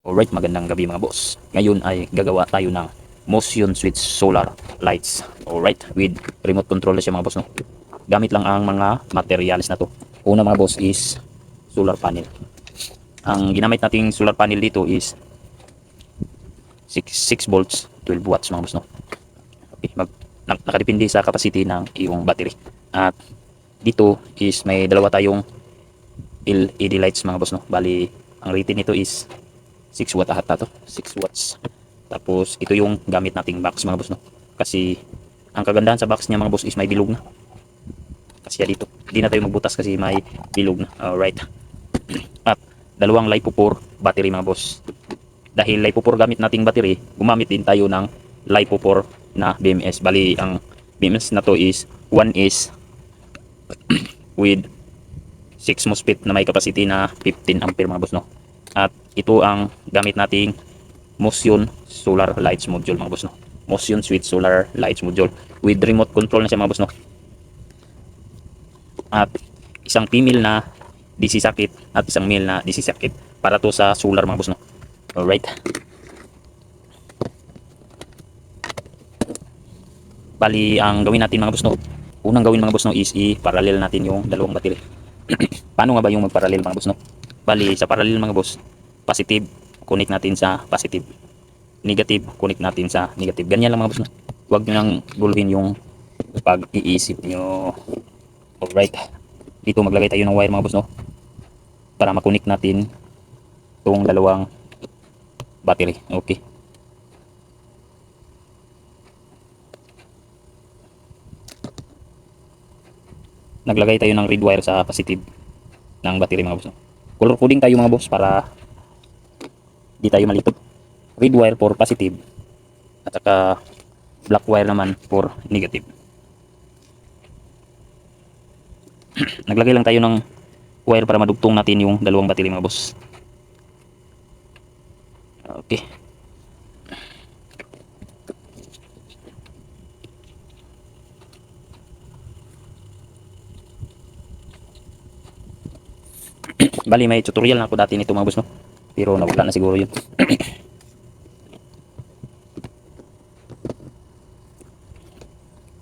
Alright, magandang gabi mga boss. Ngayon ay gagawa tayo ng motion switch solar lights. Alright, with remote control na siya mga boss, no? Gamit lang ang mga materials na to. Una mga boss is solar panel. Ang ginamit nating solar panel dito is 6 volts, 12 watts mga boss, no? Okay, nakadepende sa capacity ng iyong battery. At dito is may dalawa tayong LED lights mga boss, no? Bali, ang rating nito is 6 watt ata to, 6 watts. Tapos ito yung gamit nating box mga boss, no? Kasi ang kagandahan sa box niya mga boss is may bilog na. Kasi dito, hindi na tayo magbutas kasi may bilog na. Alright. At dalawang LiPo 4 battery mga boss. Dahil LiPo 4 gamit nating battery, gumamit din tayo ng LiPo 4 na BMS. Bali ang BMS na to is 1S with 6 MOSFET na may capacity na 15 ampere mga boss, no? At ito ang gamit nating motion solar lights module mga boss, no? Motion switch solar lights module with remote control na siya mga boss, no? At isang female na DC socket at isang male na DC socket para to sa solar mga boss, no? Alright. Bali ang gawin natin mga boss, no? Unang gawin mga boss, no, is i-parallel natin yung dalawang battery. Paano nga ba yung mag-parallel mga boss, no? Bali sa parallel mga boss, positive connect natin sa positive, negative connect natin sa negative. Ganyan lang mga boss, no? Huwag nyo nang guluhin yung pag-iisip nyo. Alright, dito maglagay tayo ng wire mga boss, no? Para makonek natin itong dalawang battery. Okay, naglagay tayo ng red wire sa positive ng battery mga boss, no? Color coding tayo mga boss para di tayo malito. Red wire for positive at saka black wire naman for negative. Naglagay lang tayo ng wire para madugtong natin yung dalawang battery mga boss. Okay. Bali may tutorial na ako dati nito mga boss, no? Pero nawala na siguro yun.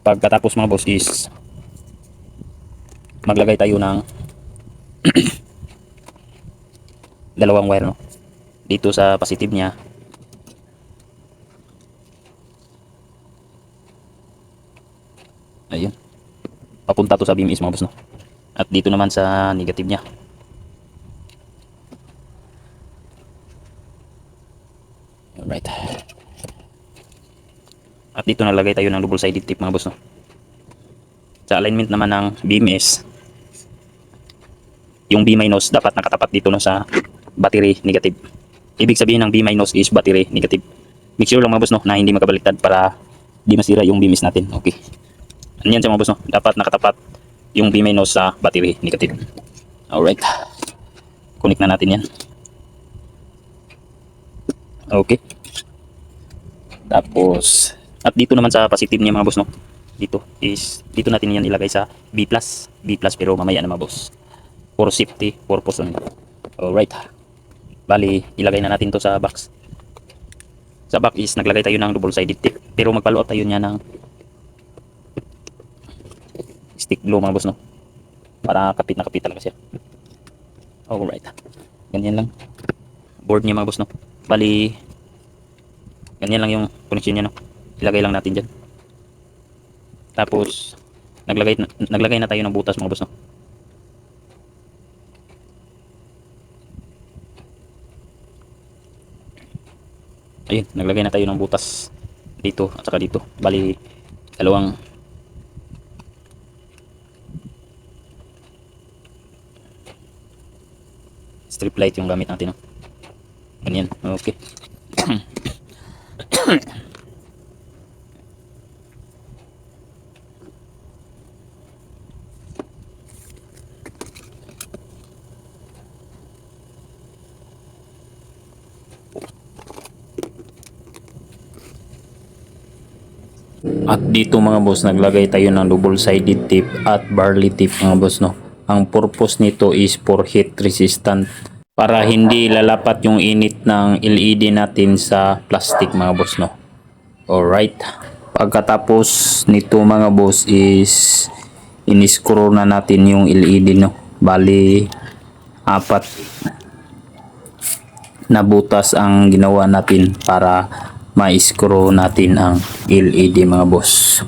Pagkatapos mga boss is maglagay tayo ng dalawang wire, no? Dito sa positive niya. Ayun. Papunta to sa beam is mga boss, no? At dito naman sa negative niya. Alright. At dito nalagay tayo ng double sided tape mga boss, no? Sa alignment naman ng BMS, yung B- dapat nakatapat dito, no, sa battery negative. Ibig sabihin ng B- is battery negative. Make sure lang mga boss, no, na hindi magkabaliktad para di masira yung BMS natin. Okay. Ano yan siya mga boss, no? Dapat nakatapat yung B- sa battery negative. Alright. Connect na natin yan. Okay. Tapos at dito naman sa positive niya mga boss, no? Dito natin yan ilagay sa B+, pero mamaya na mga boss. For safety purpose only. Alright. Bali, ilagay na natin to sa box. Sa box is naglagay tayo ng double sided tape. Pero magpalo tayo niya ng stick glue mga boss, no? Para kapit na kapit talaga siya. Alright. Ganyan lang. Board niya mga boss, no? Bali, ganyan lang yung connection niya, no? Ilagay lang natin dyan. Tapos naglagay na tayo ng butas mga boss, no? Ayun, naglagay na tayo ng butas dito at saka dito. Bali, dalawang strip light yung gamit natin, no? Ganyan. Okay. At dito mga boss, naglagay tayo ng double sided tape at barley tape mga boss, no? Ang purpose nito is for heat resistant para hindi lalapat yung init ng LED natin sa plastic mga boss, no. Alright. Pagkatapos nito mga boss is in-screw na natin yung LED, no. Bali apat na butas ang ginawa natin para ma-screw natin ang LED mga boss.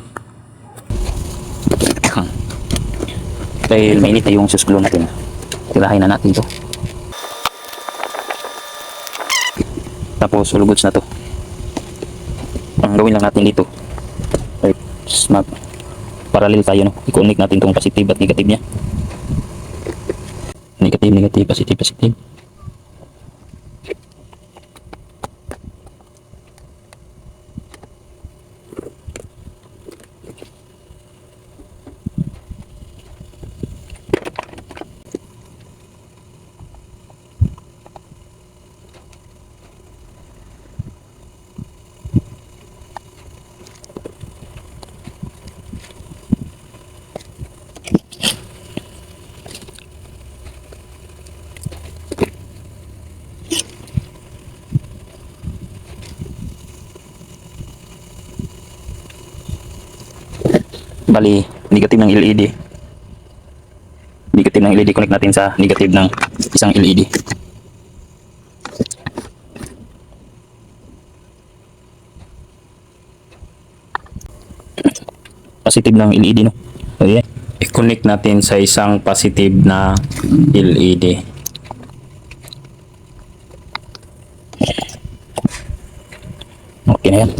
Dahil mainit na yung fuse glue natin, tirahin na natin to. Tapos ulugods na to. Ang gawin lang natin dito is mag parallel tayo, no. I-connect natin tong positive at negative niya. Negative, negative, positive, positive. Bali, negative ng LED. Negative ng LED, connect natin sa negative ng isang LED. Positive ng LED, no. Okay. I-connect natin sa isang positive na LED. Okay na yan.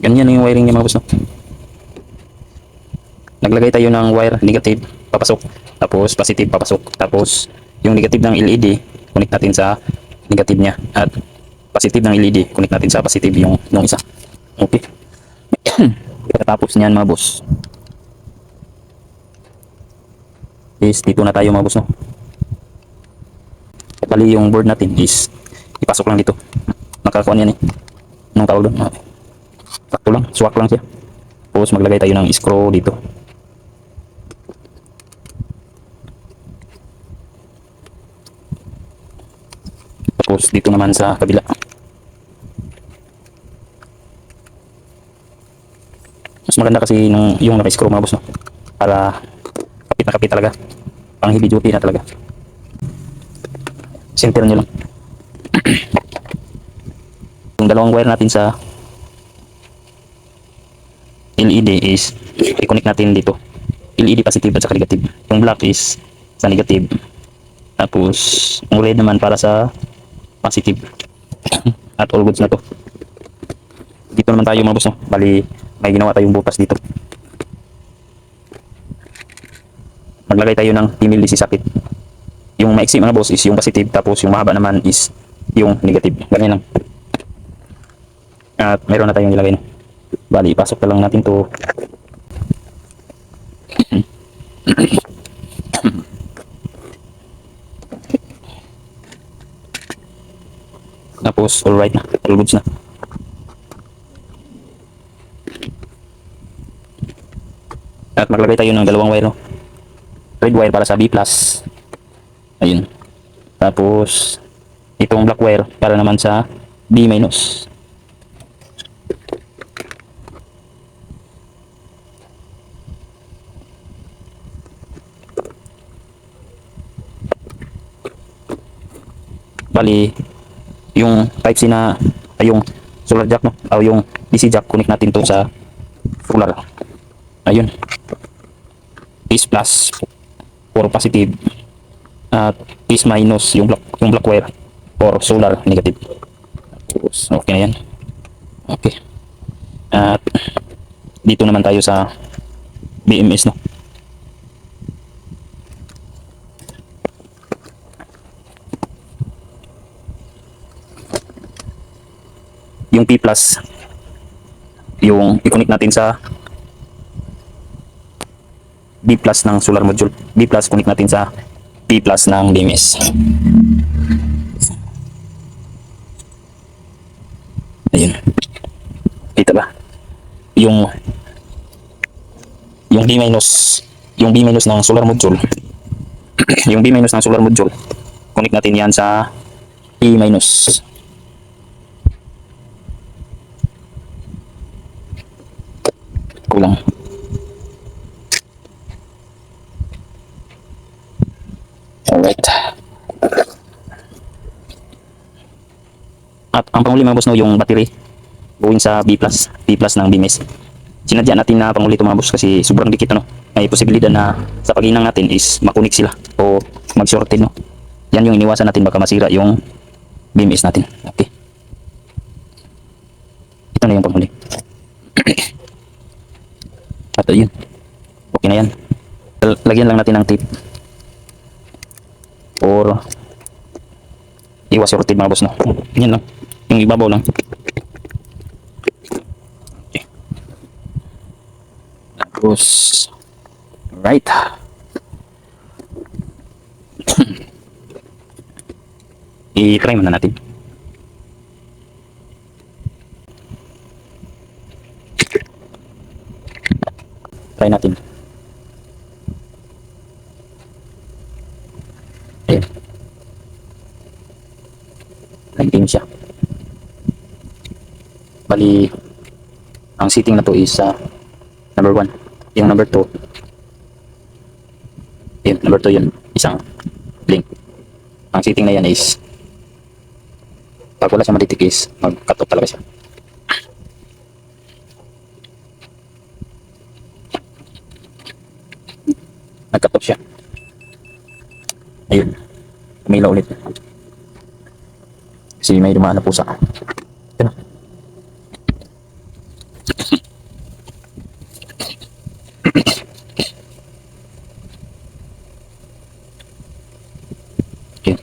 Ganyan na yung wiring niya mga boss, no. Naglagay tayo ng wire negative, papasok, tapos positive, papasok, tapos yung negative ng LED connect natin sa negative niya, at positive ng LED connect natin sa positive yung nung isa. Okay. Pagkatapos niyan mga boss is dito na tayo mga boss, no. Bali yung board natin is ipasok lang dito. Nakakuha yan eh, anong tawag doon, sakto lang, swak lang siya. Tapos maglagay tayo ng screw dito. Tapos dito naman sa kabila. Mas maganda kasi yung naka-screw mga boss, no. Para kapit na kapit talaga. Pang heavy duty na talaga. Center nyo lang. Yung dalawang wire natin sa LED is i-connect natin dito. LED positive at saka negative. Yung black is sa negative. Tapos yung red naman para sa positive. At all goods na to. Dito naman tayo mga boss, no. Bali may ginawa tayong butas dito. Maglagay tayo ng female DC socket. Yung maiksi mga boss is yung positive, tapos yung mahaba naman is yung negative. Ganyan lang. At meron na tayong nilagay, no. Bali pasok na lang natin to. Tapos alright na, all goods na. At maglagay tayo ng dalawang wire, no. Red wire para sa B+. Ayun. Tapos itong black wire para naman sa B-. Bali yung type C na ay yung solar jack, no, o yung DC jack, connect natin to sa solar. Ayun, is plus for positive at is minus yung black wire for solar negative. Okay na yan. Okay. At dito naman tayo sa BMS, no. Yung P+, yung i-connect natin sa B+ ng solar module. B+ connect natin sa P+ ng BMS. Ayun. Kita ba? Yung B- ng solar module yung B- ng solar module Connect natin yan sa P-. Kulang. Alright. At ang panghuli mga boss no, yung battery going sa B+, B+ ng BMS. Sinadya natin na panghuli ito mga boss kasi sobrang dikit ano. May posibilidad na sa paginang natin is makunik sila o mag-shorted no. Yan yung iniwasan natin, baka masira yung BMS natin. Okay. Ito na yung panghuli. At yun. Okay na yan. Lagyan lang natin ng tape or iwas shorted mga boss no. Yan lang. Yung ibabaw lang. Okay. Tapos right. I-try muna natin. Try natin. Ayan. Nag-game siya. Bali, ang setting na to is number 1. Yung number 2. Yun, number 2 yun. Isang blink. Ang setting na yan is pag wala siya maditik is mag-cut off talaga siya. Nag-cut off siya. Ayun. Umilaw ulit. Kasi may dumaan na pusa. Ito na. Okay.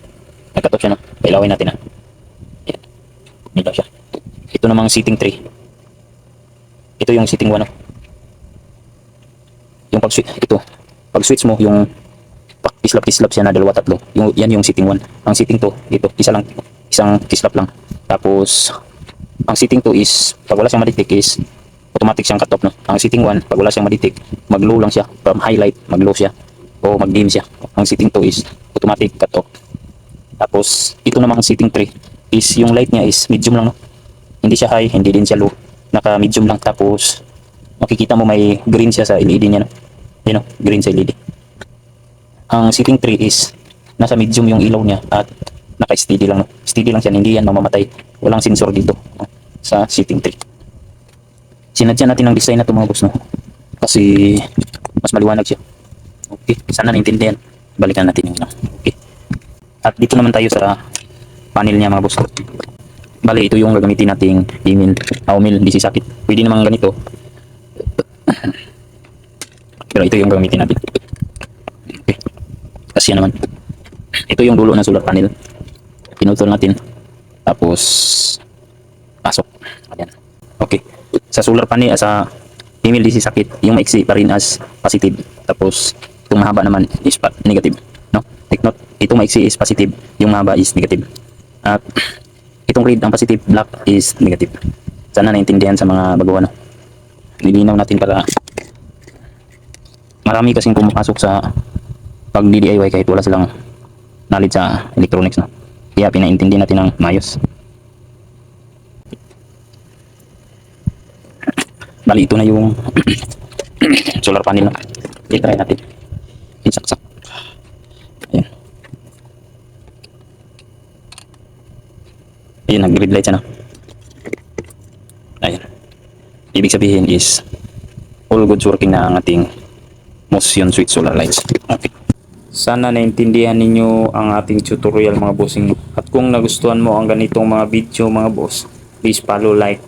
Nag-cut off siya no. Pailawin natin na. Ayan. Umilaw siya. Ito namang setting 3. Ito yung setting 1 no. Yung pag-switch mo yung kislap siya na 2-3. Yan yung setting 1. Ang setting 2 dito, isang kislap lang. Tapos ang setting 2 is pag wala siyang maditik is automatic siyang cut off no. Ang setting 1 pag wala siyang maditik, mag-low lang siya from highlight, mag-low siya o mag-dim siya. Ang setting 2 is automatic cut off. Tapos ito namang setting 3 is yung light niya is medium lang no. Hindi siya high, hindi din siya low. Naka-medium lang. Tapos makikita mo may green siya sa LED niya no. Yun no, green sa LED. Ang setting 3 is nasa medium yung ilaw niya at naka-steady lang no. Steady lang siya, hindi yan mamamatay. Walang sensor dito no, sa setting 3. Sinadya natin ang design na ito mga boss no. Kasi mas maliwanag siya. Okay, sana naintindihan. Balikan natin yung okay. At dito naman tayo sa panel niya mga boss. Bali, ito yung gagamitin nating email, Aumil DC socket. Pwede namang ganito. Pero ito yung gagamitin natin. Okay. Kasi naman. Ito yung dulo ng solar panel. Pinutol natin. Tapos pasok. Ayan. Okay. Sa solar panel, sa email DC socket, yung maiksi pa rin as positive. Tapos itong mahaba naman is negative. No? Take note, itong maiksi is positive, yung mahaba is negative. At itong red, ang positive, black is negative. Sana naintindihan sa mga baguhan. No? Nilinaw natin para marami kasing pumapasok sa pag DIY kahit wala silang knowledge sa electronics no. Kaya pinaintindi natin ng maayos. Bali ito na yung solar panel no. I-try natin. Insaksak. Ayan. Ayan, nag-red light siya no. Ayan. Ibig sabihin is all goods working na ang ating motion switch solar lights. Okay. Sana naintindihan ninyo ang ating tutorial mga bossing. At kung nagustuhan mo ang ganitong mga video mga boss, please follow, like,